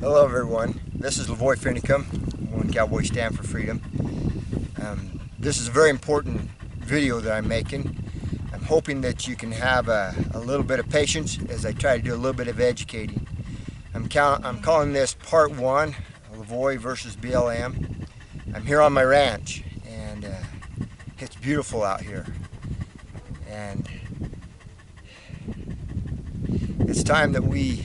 Hello everyone, this is LaVoy Finicum, One Cowboy Stand for Freedom. This is a very important video that I'm making. I'm hoping that you can have a little bit of patience as I try to do a little bit of educating. I'm calling this part 1, LaVoy versus BLM. I'm here on my ranch and it's beautiful out here. And it's time that we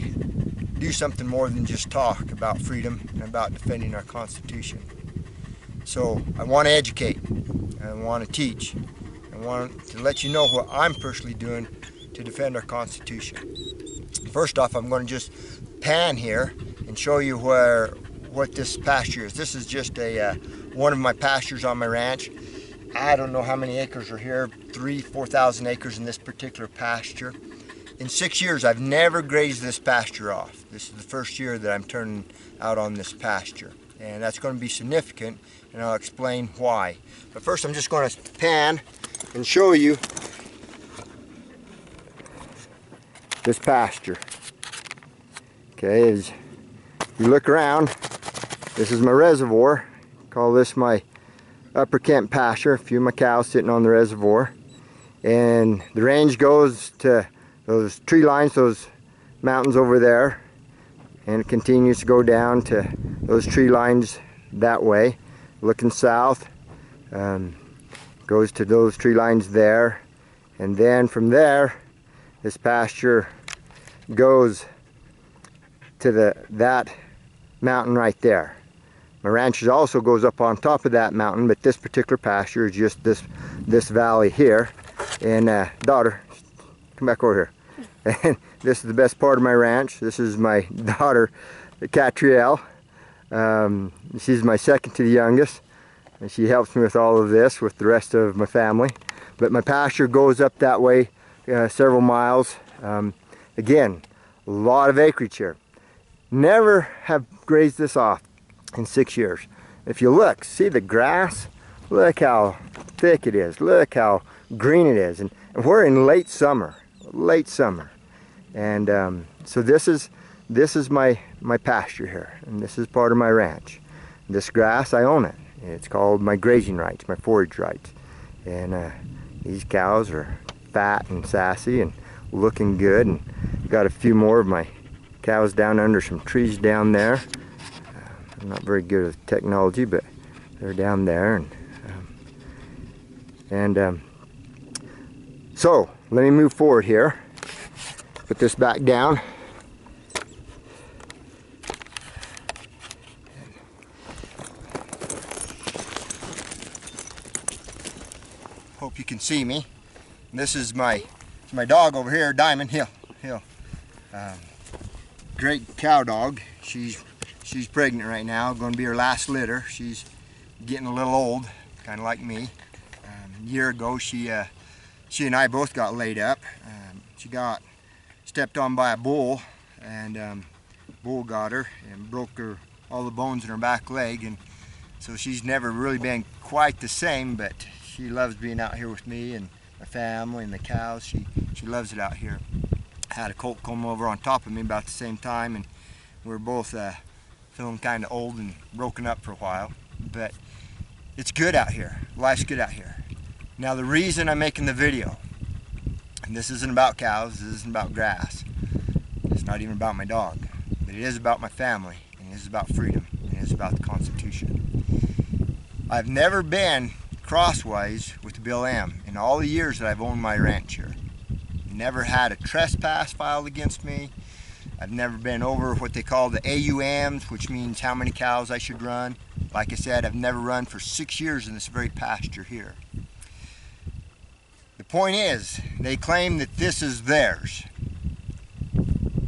do something more than just talk about freedom and about defending our Constitution. So I want to educate, I want to teach, I want to let you know what I'm personally doing to defend our Constitution. First off, I'm going to just pan here and show you what this pasture is. This is just one of my pastures on my ranch. I don't know how many acres are here, 3,000–4,000 acres in this particular pasture. In 6 years, I've never grazed this pasture off. This is the first year that I'm turning out on this pasture. And that's going to be significant, and I'll explain why. But first, I'm just going to pan and show you this pasture. Okay, as you look around, this is my reservoir. Call this my Upper Kent pasture. A few of my cows sitting on the reservoir. And the range goes to those tree lines, those mountains over there, and it continues to go down to those tree lines that way, looking south, goes to those tree lines there, and then from there this pasture goes to that mountain right there. My ranch also goes up on top of that mountain, but this particular pasture is just this valley here. And daughter, come back over here. And this is the best part of my ranch. This is my daughter, Catrielle. She's my second to the youngest, and she helps me with all of this with the rest of my family. But my pasture goes up that way several miles. Again, a lot of acreage here. Never have grazed this off in 6 years. If you look, see the grass? Look how thick it is. Look how green it is. And we're in late summer. And so this is my pasture here, and this is part of my ranch. This grass, I own it. It's called my grazing rights, my forage rights. And these cows are fat and sassy and looking good, and got a few more of my cows down under some trees down there. I'm not very good with technology, but they're down there. So let me move forward here. Put this back down. Hope you can see me. And this is my dog over here, Diamond Hill. Great cow dog. She's pregnant right now. Going to be her last litter. She's getting a little old, kind of like me. A year ago, she and I both got laid up. She got stepped on by a bull, and bull got her and broke all the bones in her back leg, and so she's never really been quite the same, but she loves being out here with me and my family and the cows. She loves it out here. I had a colt come over on top of me about the same time, and we were both feeling kind of old and broken up for a while, but it's good out here. Life's good out here. Now the reason I'm making the video, and this isn't about cows, this isn't about grass, it's not even about my dog, but it is about my family, and it is about freedom, and it is about the Constitution. I've never been crosswise with the BLM in all the years that I've owned my ranch here. Never had a trespass filed against me. I've never been over what they call the AUMs, which means how many cows I should run. Like I said, I've never run for 6 years in this very pasture here. The point is, they claim that this is theirs,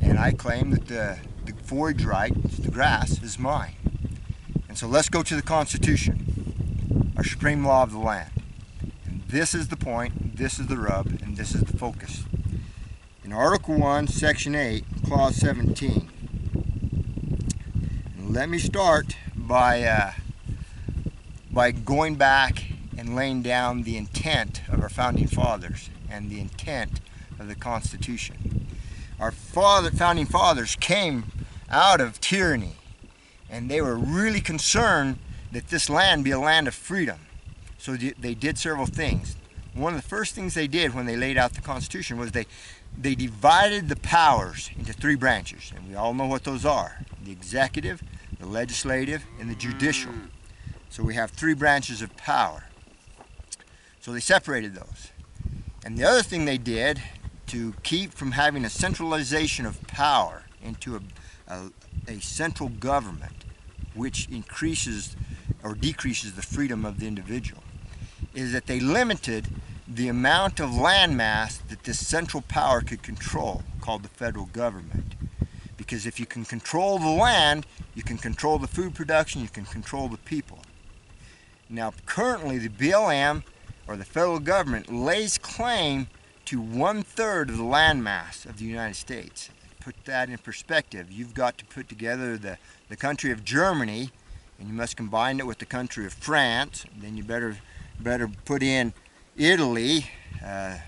and I claim that the forage rights, the grass, is mine. And so let's go to the Constitution, our supreme law of the land. And this is the point, this is the rub, and this is the focus. In Article 1, Section 8, Clause 17, and let me start by going back and laying down the intent of our founding fathers and the intent of the Constitution. Our founding fathers came out of tyranny And they were really concerned that this land be a land of freedom. So they did several things. One of the first things they did when they laid out the Constitution was they divided the powers into three branches. And we all know what those are: the executive, the legislative, and the judicial. So we have three branches of power. So they separated those. And the other thing they did to keep from having a centralization of power into a central government, which increases or decreases the freedom of the individual, is that they limited the amount of land mass that this central power could control, called the federal government. Because if you can control the land, you can control the food production, you can control the people. Now currently the BLM, or the federal government, lays claim to 1/3 of the land mass of the United States. Put that in perspective. You've got to put together the country of Germany, and you must combine it with the country of France. Then you better put in Italy,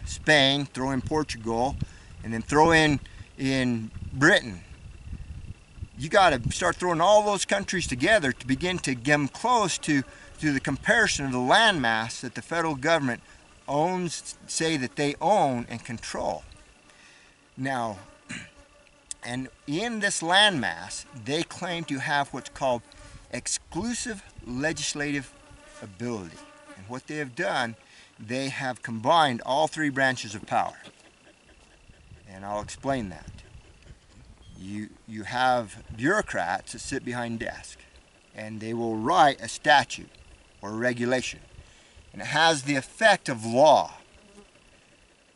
Spain, throw in Portugal, and then throw in Britain. You got to start throwing all those countries together to begin to get them close to the comparison of the land mass that the federal government owns, say that they own and control. Now, and in this land mass, they claim to have what's called exclusive legislative ability. And what they have done, they have combined all three branches of power. And I'll explain that. You have bureaucrats that sit behind desks, and they will write a statute or a regulation, and it has the effect of law,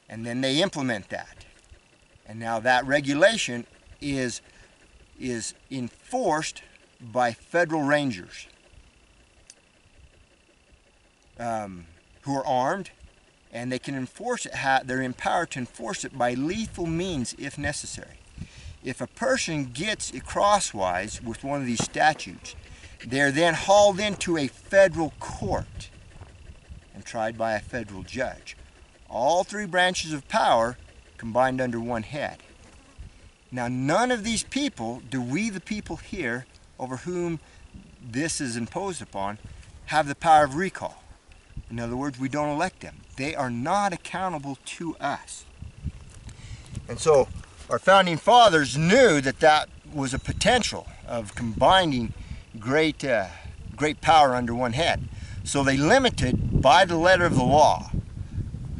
and then they implement that. And now that regulation is enforced by federal rangers who are armed, and they can enforce it. They're empowered to enforce it by lethal means if necessary. If a person gets crosswise with one of these statutes, they're then hauled into a federal court and tried by a federal judge. All three branches of power combined under one head. Now, none of these people, do we the people here over whom this is imposed upon, have the power of recall. In other words, we don't elect them. They are not accountable to us. And so our founding fathers knew that that was a potential of combining great power under one head. So they limited by the letter of the law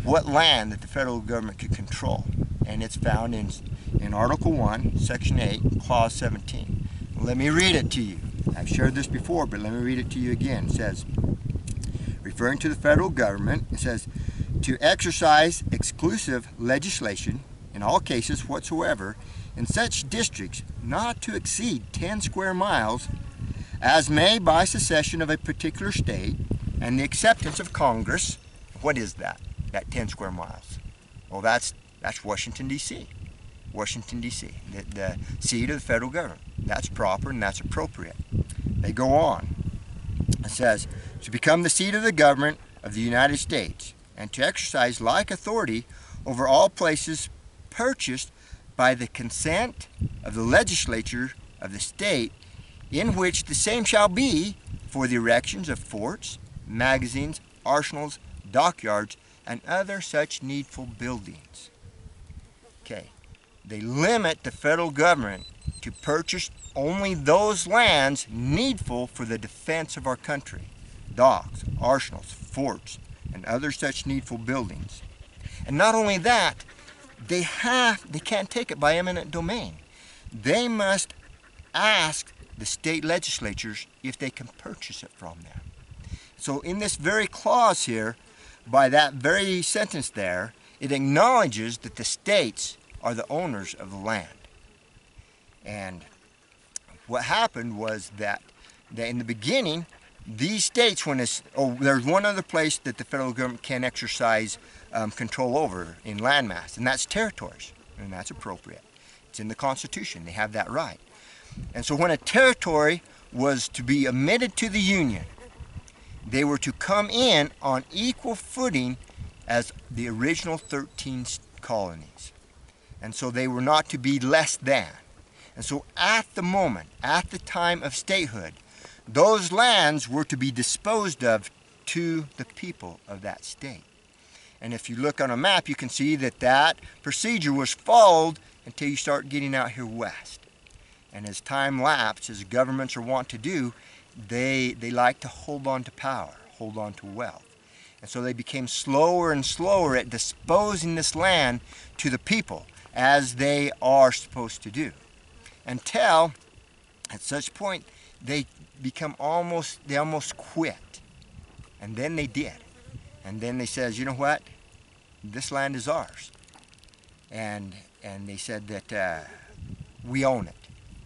what land that the federal government could control. And it's found in Article 1, Section 8, Clause 17. Let me read it to you. I've shared this before, but let me read it to you again. It says, referring to the federal government, it says, to exercise exclusive legislation in all cases whatsoever in such districts not to exceed 10 square miles as may by secession of a particular state and the acceptance of Congress. What is that 10 square miles? Well, that's Washington, D.C. Washington, D.C., the seat of the federal government. That's proper and that's appropriate. They go on. It says, to become the seat of the government of the United States and to exercise like authority over all places purchased by the consent of the legislature of the state in which the same shall be for the erections of forts, magazines, arsenals, dockyards, and other such needful buildings. Okay, they limit the federal government to purchase only those lands needful for the defense of our country, docks, arsenals, forts, and other such needful buildings. And not only that, they can't take it by eminent domain. They must ask the state legislatures if they can purchase it from them. So in this very clause here, by that very sentence there, it acknowledges that the states are the owners of the land. And what happened was that in the beginning, these states, there's one other place that the federal government can exercise control over in landmass, and that's territories, and that's appropriate. It's in the Constitution. They have that right. And so when a territory was to be admitted to the Union, they were to come in on equal footing as the original 13 colonies. And so they were not to be less than. And so at the moment, at the time of statehood, those lands were to be disposed of to the people of that state. And if you look on a map, you can see that that procedure was followed until you start getting out here west. And as time lapsed, as governments are wont to do, they like to hold on to power, hold on to wealth. And so they became slower and slower at disposing this land to the people as they are supposed to do. Until, at such point, they almost quit. And then they did. And then they says, you know what? This land is ours. And they said that we own it.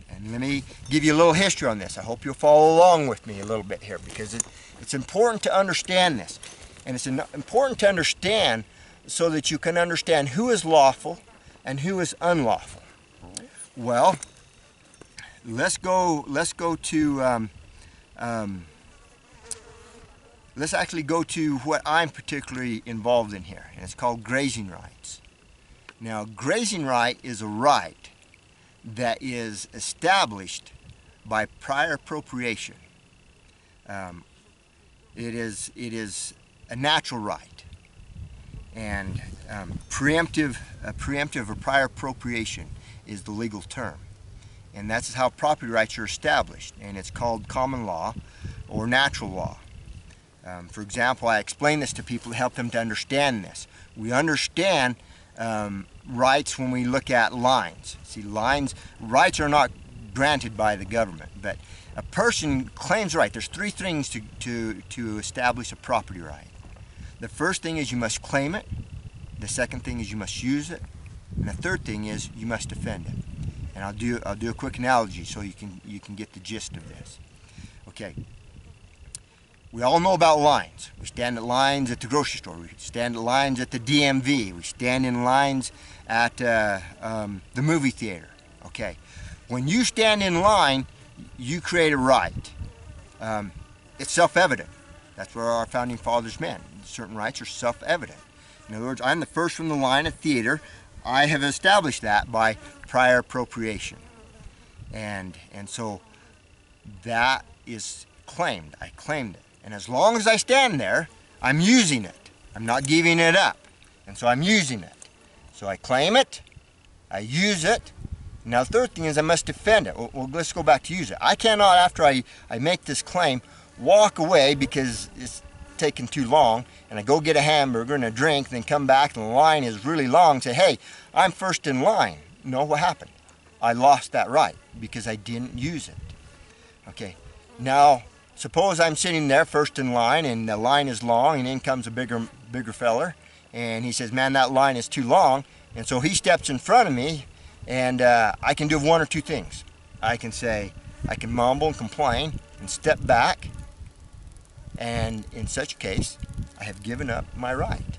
And let me give you a little history on this. I hope you'll follow along with me a little bit here, because it's important to understand this. And it's important to understand so that you can understand who is lawful and who is unlawful. Well, let's actually go to what I'm particularly involved in here, and it's called grazing rights. Now, grazing right is a right that is established by prior appropriation. It is a natural right, and preemptive or prior appropriation is the legal term, and that's how property rights are established, and it's called common law or natural law. For example, I explain this to people to help them to understand this. We understand rights when we look at lines. See, rights are not granted by the government, but a person claims right. There's three things to establish a property right. The first thing is you must claim it. The second thing is you must use it, and the third thing is you must defend it. And I'll do a quick analogy so you can get the gist of this. Okay. We all know about lines. We stand at lines at the grocery store. We stand at lines at the DMV. We stand in lines at the movie theater. Okay. When you stand in line, you create a right. It's self-evident. That's what our founding fathers meant. Certain rights are self-evident. In other words, I'm the first from the line at theater. I have established that by prior appropriation. And so that is claimed. I claimed it. And as long as I stand there, I'm using it. I'm not giving it up. And so I'm using it. So I claim it, I use it. Now the third thing is I must defend it. Well, let's go back to use it. I cannot, after I make this claim, walk away because it's taken too long, and I go get a hamburger and a drink, then come back and the line is really long and say, hey, I'm first in line. No, what happened? I lost that right because I didn't use it. Okay, now suppose I'm sitting there first in line and the line is long, and in comes a bigger feller, and he says, man, that line is too long. And so he steps in front of me, and I can do one or two things. I can mumble and complain and step back, and in such case I have given up my right.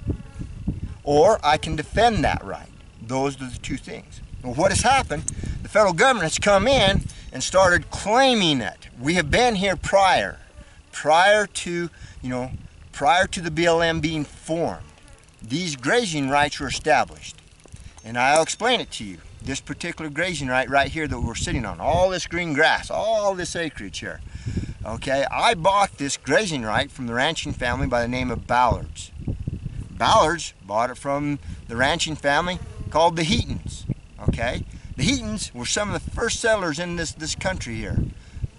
Or I can defend that right. Those are the two things. Well, what has happened? The federal government has come in and started claiming it. We have been here prior to the BLM being formed. These grazing rights were established. And I'll explain it to you. This particular grazing right here that we're sitting on, all this green grass, all this acreage here. Okay, I bought this grazing right from the ranching family by the name of Ballards. Ballards bought it from the ranching family called the Heatons. Okay, the Heatons were some of the first settlers in this country here.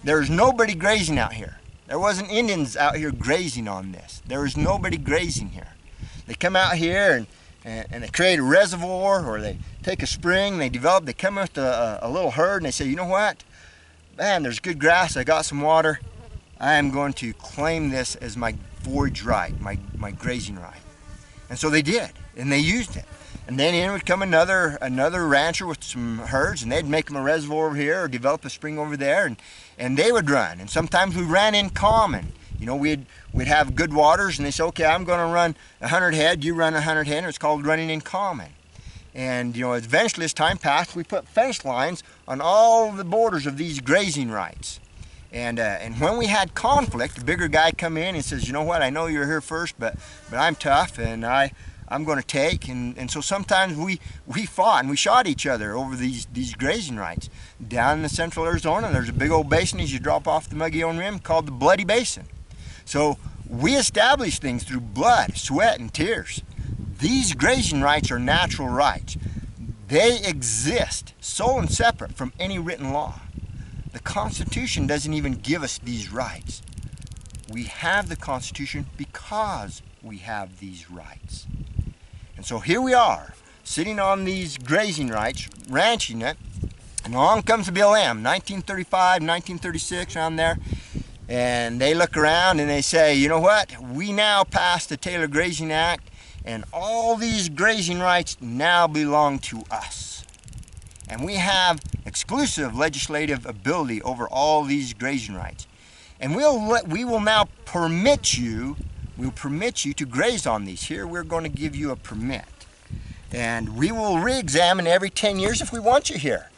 There's nobody grazing out here. There wasn't Indians out here grazing on this. There was nobody grazing here. They come out here and they create a reservoir, or they take a spring, they come with a little herd, and they say, you know what? Man, there's good grass, I got some water. I am going to claim this as my forage right, my grazing right. And so they did, and they used it. And then in would come another rancher with some herds, and they'd make them a reservoir over here or develop a spring over there, and they would run. And sometimes we ran in common. You know, we'd have good waters, and they say, okay, I'm going to run 100 head, you run 100 head, and it's called running in common. And, you know, eventually as time passed, we put fence lines on all the borders of these grazing rights. And when we had conflict, the bigger guy come in and says, you know what, I know you're here first, but I'm tough, and I I'm going to take. And so sometimes we fought and we shot each other over these grazing rights. Down in the central Arizona, there's a big old basin as you drop off the Mogollon Rim called the Bloody Basin. So we establish things through blood, sweat, and tears. These grazing rights are natural rights. They exist sole and separate from any written law. The Constitution doesn't even give us these rights. We have the Constitution because we have these rights. And so here we are, sitting on these grazing rights, ranching it, and along comes the BLM, 1935, 1936, around there, and they look around and they say, you know what, we now passed the Taylor Grazing Act, and all these grazing rights now belong to us. And we have exclusive legislative ability over all these grazing rights. And we will now permit you, to graze on these. Here we're going to give you a permit. And we will re-examine every 10 years if we want you here.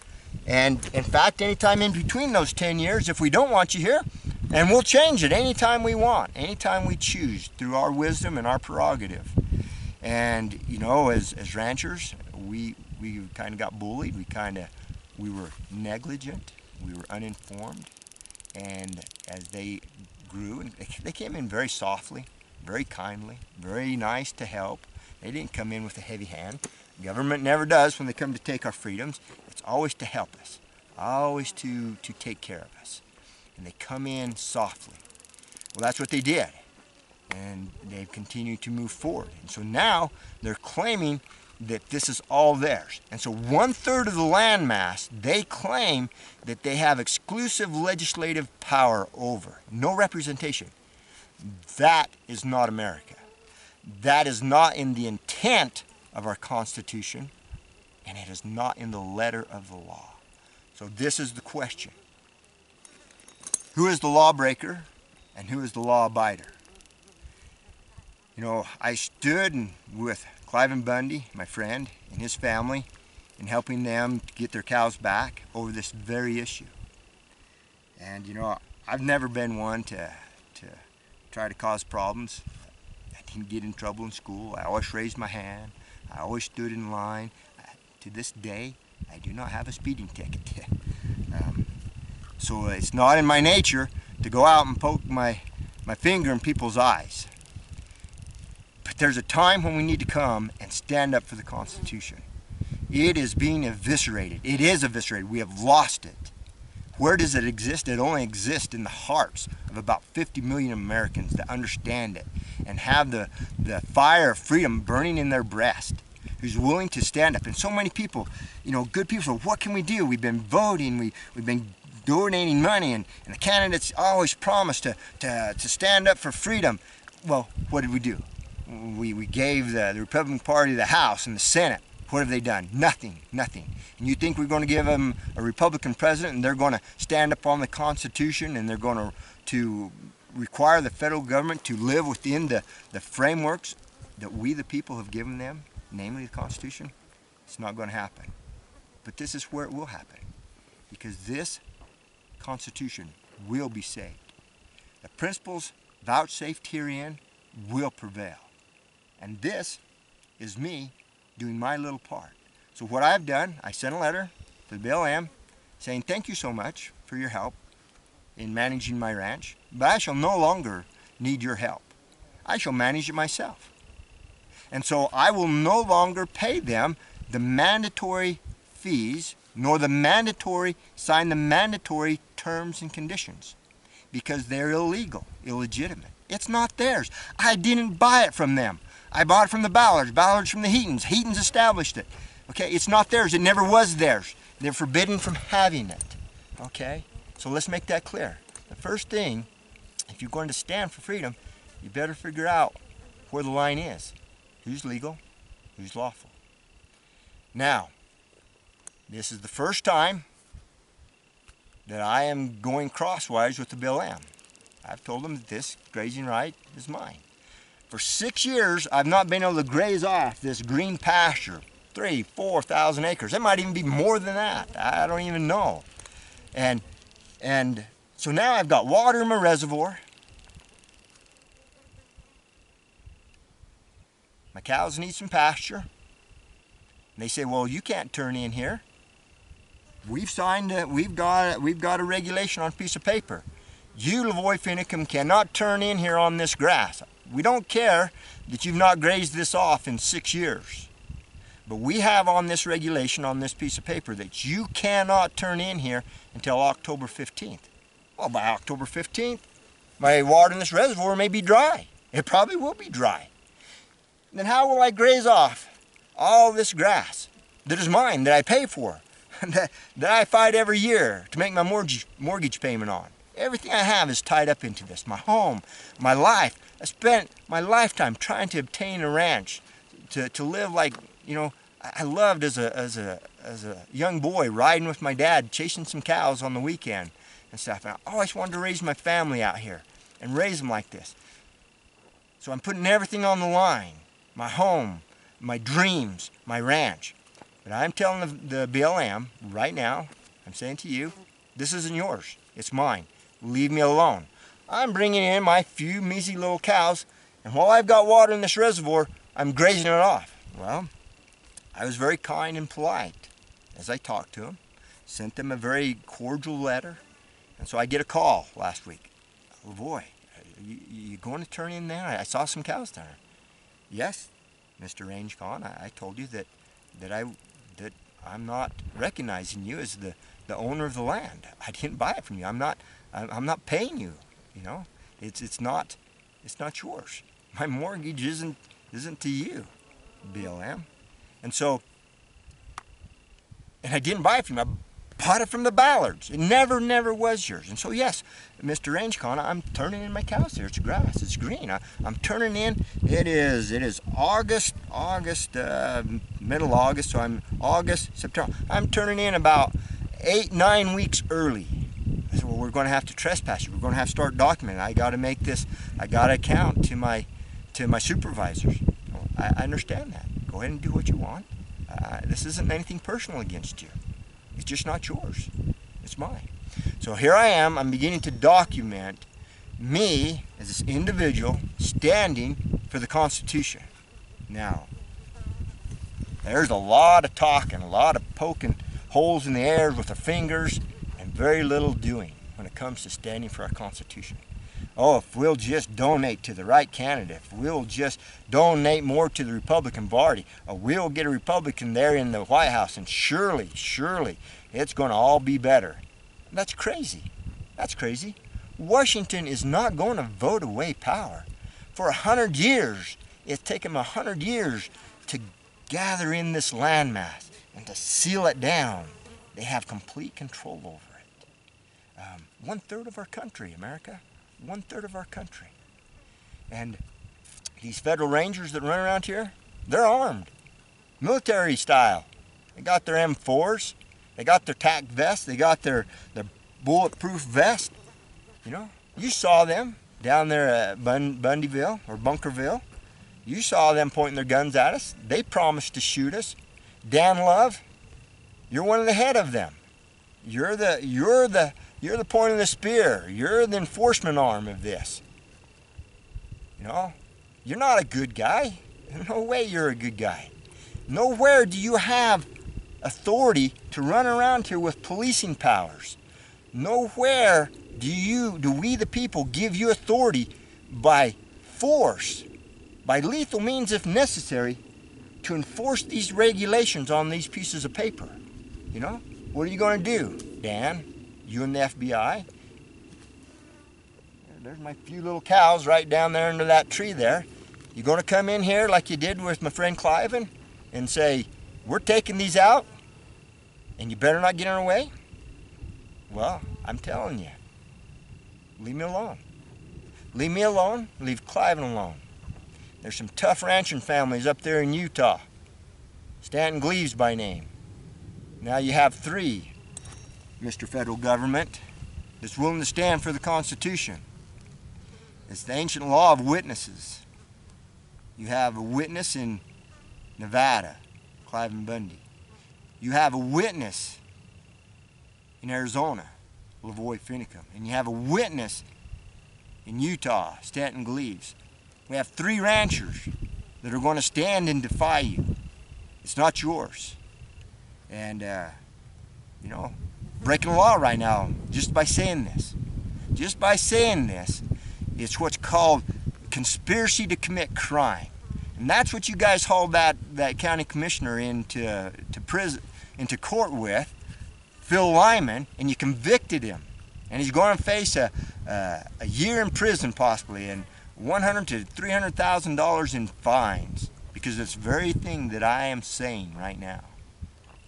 And in fact, anytime in between those 10 years, if we don't want you here, and we'll change it anytime we want, anytime we choose, through our wisdom and our prerogative. And you know, as ranchers, we kind of got bullied. We were negligent. We were uninformed. And as they grew, and they came in very softly, very kindly, very nice to help. They didn't come in with a heavy hand. Government never does when they come to take our freedoms. It's always to help us, always to take care of us. And they come in softly. Well, that's what they did. And they've continued to move forward. And so now they're claiming that this is all theirs. And so 1/3 of the landmass, they claim that they have exclusive legislative power over. No representation. That is not America. That is not in the intent of our Constitution, and it is not in the letter of the law. So this is the question. Who is the lawbreaker and who is the law abider? You know, I stood with Clive Bundy, my friend, and his family, in helping them to get their cows back over this very issue. And you know, I've never been one to try to cause problems. I didn't get in trouble in school. I always raised my hand. I always stood in line. To this day, I do not have a speeding ticket. So it's not in my nature to go out and poke my finger in people's eyes. But there's a time when we need to come and stand up for the Constitution. It is being eviscerated. It is eviscerated. We have lost it. Where does it exist? It only exists in the hearts of about 50 million Americans that understand it and have the fire of freedom burning in their breast, who's willing to stand up. And so many people, you know, good people, so what can we do? We've been voting, we've been donating money, and the candidates always promise to stand up for freedom. Well, what did we do? We gave the Republican Party the House and the Senate. What have they done? Nothing, nothing. And you think we're going to give them a Republican president and they're going to stand up on the Constitution and they're going to require the federal government to live within the frameworks that we the people have given them, namely the Constitution? It's not going to happen. But this is where it will happen, because this Constitution will be saved. The principles vouchsafed herein will prevail. And this is me doing my little part. So what I've done, I sent a letter to the BLM saying thank you so much for your help in managing my ranch, but I shall no longer need your help. I shall manage it myself. And so I will no longer pay them the mandatory fees, nor sign the mandatory terms and conditions, because they're illegal, illegitimate. It's not theirs. I didn't buy it from them. I bought it from the Ballards from the Heatons. Heatons established it. Okay, it's not theirs. It never was theirs. They're forbidden from having it. Okay, so let's make that clear. The first thing, if you're going to stand for freedom, you better figure out where the line is. Who's legal, who's lawful. Now, this is the first time that I am going crosswise with the BLM. I've told them that this grazing right is mine. For 6 years, I've not been able to graze off this green pasture, 3,000 to 4,000 acres. It might even be more than that. I don't even know. And so now I've got water in my reservoir. My cows need some pasture. And they say, well, you can't turn in here. We've got a regulation on a piece of paper. You, LaVoy Finicum, cannot turn in here on this grass. We don't care that you've not grazed this off in 6 years. But we have on this regulation on this piece of paper that you cannot turn in here until October 15th. Well, by October 15th, my water in this reservoir may be dry. It probably will be dry. Then how will I graze off all this grass that is mine, that I pay for, that I fight every year to make my mortgage payment on? Everything I have is tied up into this. My home, my life. I spent my lifetime trying to obtain a ranch, to live like, you know, I loved as a young boy riding with my dad, chasing some cows on the weekend and stuff. And I always wanted to raise my family out here and raise them like this. So I'm putting everything on the line. My home, my dreams, my ranch. But I'm telling the BLM right now, I'm saying to you, this isn't yours, it's mine. Leave me alone. I'm bringing in my few measly little cows, and while I've got water in this reservoir, I'm grazing it off. Well, I was very kind and polite as I talked to them, sent them a very cordial letter, and so I get a call last week. LaVoy, you going to turn in there? I saw some cows down there. Yes, Mr. Range Con, I told you that I'm not recognizing you as the owner of the land. I didn't buy it from you. I'm not paying you. You know, it's not yours. My mortgage isn't to you, BLM. And so, and I didn't buy it from you. I bought it from the Ballards. It never was yours. And so yes, Mr. Range Con, I'm turning in my cows there. It's grass. It's green. I'm turning in. It is August, middle August. So I'm August, September. I'm turning in about 8-9 weeks early. So we're going to have to trespass you. We're going to have to start documenting. I got to make this. I got to account to my supervisors. I understand that. Go ahead and do what you want. This isn't anything personal against you. It's just not yours. It's mine. So here I am. I'm beginning to document me as this individual standing for the Constitution. Now, there's a lot of talking, a lot of poking holes in the air with their fingers, and very little doing when it comes to standing for our Constitution. Oh, if we'll just donate to the right candidate, if we'll just donate more to the Republican Party, or we'll get a Republican there in the White House, and surely, it's going to all be better. That's crazy. That's crazy. Washington is not going to vote away power. For 100 years, it's taken 100 years to gather in this landmass and to seal it down. They have complete control over it. 1/3 of our country, America. 1/3 of our country. And these federal rangers that run around here, they're armed. Military style. They got their M4s. They got their tack vests. They got their bulletproof vest. You know, you saw them down there at Bundyville or Bunkerville. You saw them pointing their guns at us. They promised to shoot us. Dan Love, you're one of the head of them. You're the point of the spear. You're the enforcement arm of this. You know, you're not a good guy. No way you're a good guy. Nowhere do you have authority to run around here with policing powers. Nowhere do we the people give you authority by force, by lethal means if necessary, to enforce these regulations on these pieces of paper. You know, what are you going to do, Dan? You and the FBI? There's my few little cows right down there under that tree there. You going to come in here like you did with my friend Cliven and say, we're taking these out and you better not get in our way? Well, I'm telling you, leave me alone. Leave me alone, leave Cliven alone. There's some tough ranching families up there in Utah. Stanton Gleaves by name. Now you have 3, Mr. Federal Government, that's willing to stand for the Constitution. It's the ancient law of witnesses. You have a witness in Nevada, Cliven Bundy. You have a witness in Arizona, LaVoy Finicum. And you have a witness in Utah, Stanton Gleaves. We have 3 ranchers that are going to stand and defy you. It's not yours. And, you know, breaking the law right now just by saying this. Just by saying this, it's what's called conspiracy to commit crime. And that's what you guys hauled that county commissioner into court with, Phil Lyman, and you convicted him. And he's going to face a year in prison possibly, and $100,000 to $300,000 in fines, because of this very thing that I am saying right now.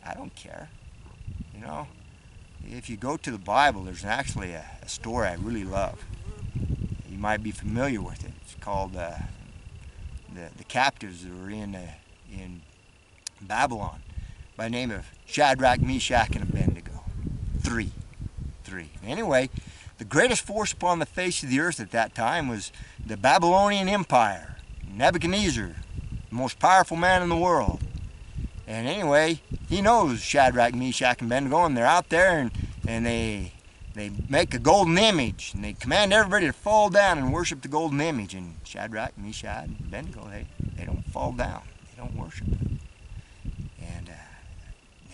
I don't care. You know, if you go to the Bible, there's actually a story I really love. You might be familiar with it. It's called the captives that were in Babylon, by the name of Shadrach, Meshach, and Abednego. Three. Anyway, the greatest force upon the face of the earth at that time was the Babylonian Empire. Nebuchadnezzar, the most powerful man in the world. And anyway, he knows Shadrach, Meshach, and Abednego, and they're out there, and they make a golden image, and they command everybody to fall down and worship the golden image. And Shadrach, Meshach, and Abednego, they don't fall down. They don't worship it. And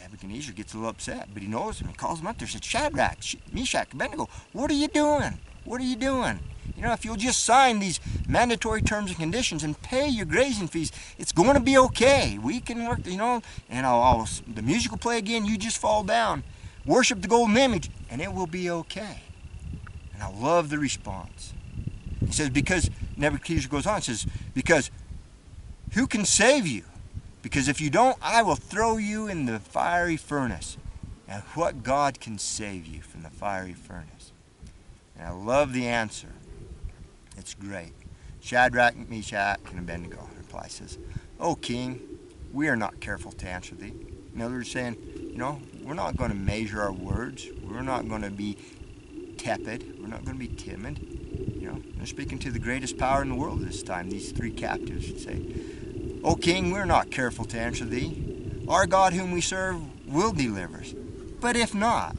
Nebuchadnezzar gets a little upset, but he knows him. He calls him up there and says, Shadrach, Meshach, Abednego, what are you doing? What are you doing? You know, if you'll just sign these mandatory terms and conditions and pay your grazing fees, it's going to be okay. We can work, you know, and the music will play again. You just fall down, worship the golden image, and it will be okay. And I love the response. He says, because, Nebuchadnezzar goes on, says, because who can save you? Because if you don't, I will throw you in the fiery furnace. And what God can save you from the fiery furnace? And I love the answer. It's great. Shadrach, Meshach, and Abednego reply, says, O king, we are not careful to answer thee. In other words, saying, you know, we're not going to measure our words. We're not going to be tepid. We're not going to be timid. You know, they're speaking to the greatest power in the world this time. These three captives would say, O king, we're not careful to answer thee. Our God whom we serve will deliver us. But if not,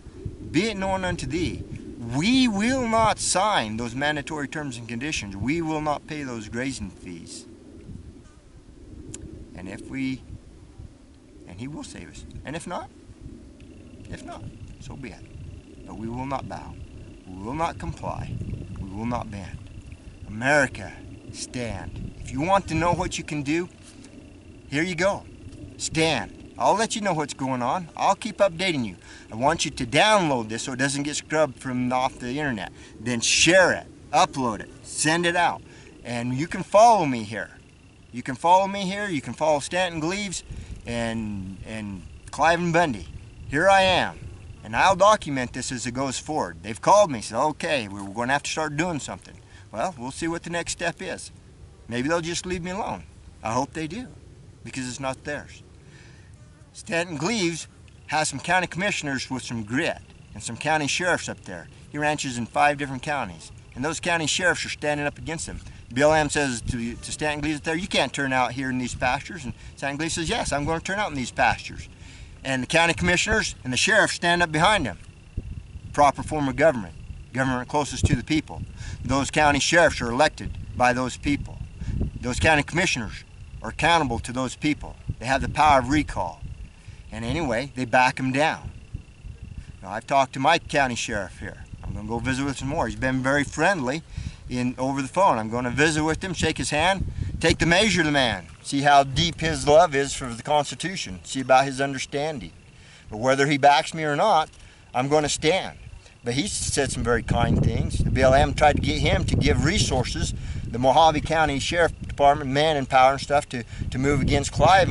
be it known unto thee, we will not sign those mandatory terms and conditions. We will not pay those grazing fees. And he will save us. And if not, so be it. But we will not bow. We will not comply. We will not bend. America, stand. If you want to know what you can do, here you go. Stand. I'll let you know what's going on. I'll keep updating you. I want you to download this so it doesn't get scrubbed from off the internet. Then share it, upload it, send it out. And you can follow me here. You can follow me here. You can follow Stanton Gleaves and Clive and Bundy. Here I am. And I'll document this as it goes forward. They've called me and said, okay, we're going to have to start doing something. Well, we'll see what the next step is. Maybe they'll just leave me alone. I hope they do, because it's not theirs. Stanton Gleaves has some county commissioners with some grit and some county sheriffs up there. He ranches in 5 different counties, and those county sheriffs are standing up against him. BLM says to Stanton Gleaves up there, you can't turn out here in these pastures. And Stanton Gleaves says, yes, I'm going to turn out in these pastures. And the county commissioners and the sheriffs stand up behind him. Proper form of government, government closest to the people. Those county sheriffs are elected by those people. Those county commissioners are accountable to those people. They have the power of recall. And anyway, they back him down. Now, I've talked to my county sheriff here. I'm going to go visit with him more. He's been very friendly over the phone. I'm going to visit with him, shake his hand, take the measure of the man, see how deep his love is for the Constitution, see about his understanding. But whether he backs me or not, I'm going to stand. But he said some very kind things. The BLM tried to get him to give resources, the Mojave County Sheriff Department, men and power and stuff, to move against Clive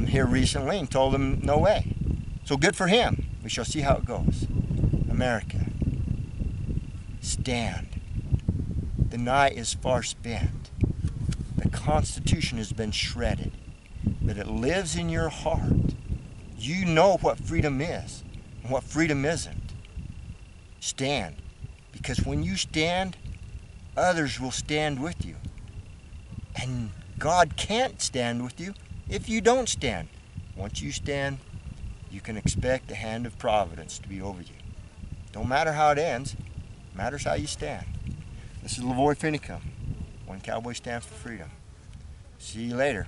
here recently, and told him no way. So good for him. We shall see how it goes. America, stand. The night is far spent. The Constitution has been shredded, but it lives in your heart. You know what freedom is and what freedom isn't. Stand, because when you stand, others will stand with you. And God can't stand with you if you don't stand. Once you stand, you can expect the hand of providence to be over you. Don't matter how it ends, it matters how you stand. This is LaVoy Finicum. One Cowboy stands for freedom. See you later.